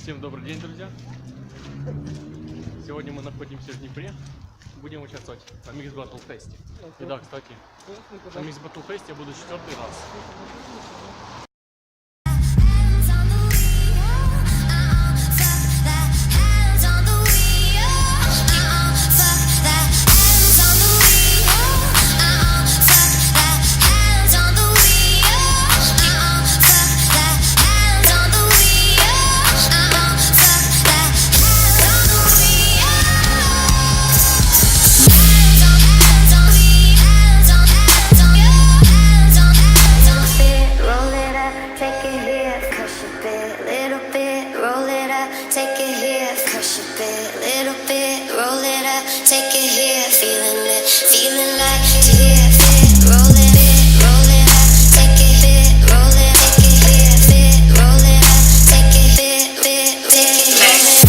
Всем добрый день, друзья! Сегодня мы находимся в Днепре. Будем участвовать на Mix Battle Fest. И да, кстати, на Mix Battle Fest я буду 4-й раз. Take it here, crush a bit, little bit, roll it up. Take it here, feeling like tear fit, roll it up. Take it bit, roll it, take it here, fit, roll it up. Take it bit, take it, roll it.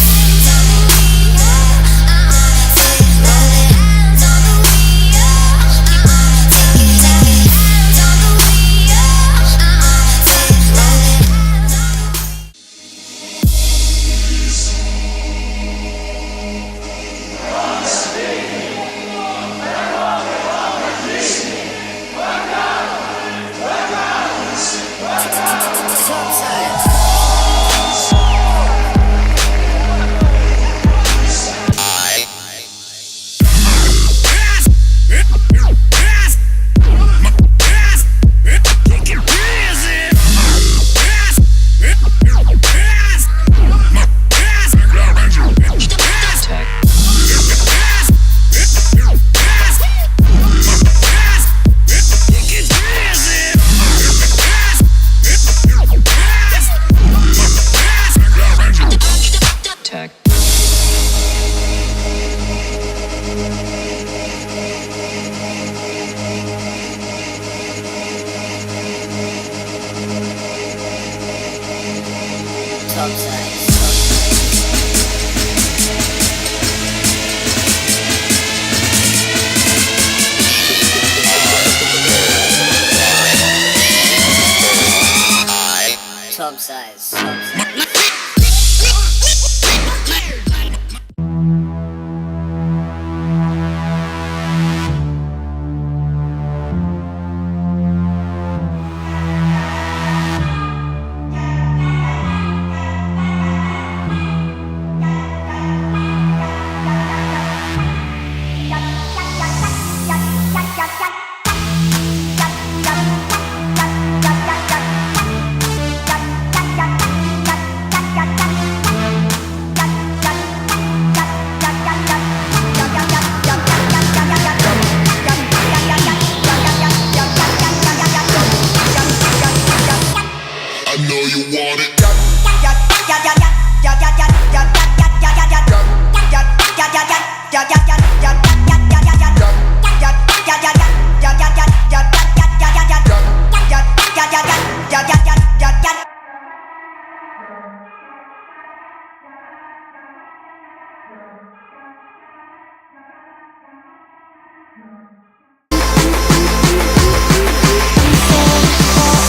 Top size.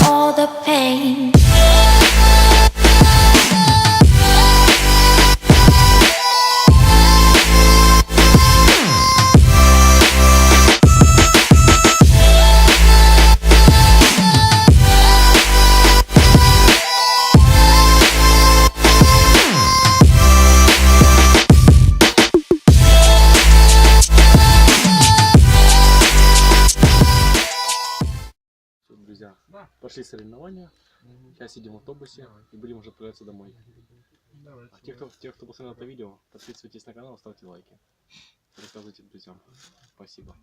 All the pain. Друзья, пошли соревнования. Сейчас сидим в автобусе и будем уже отправляться домой. А те, кто посмотрел это видео, подписывайтесь на канал, ставьте лайки. Рассказывайте друзьям. Спасибо.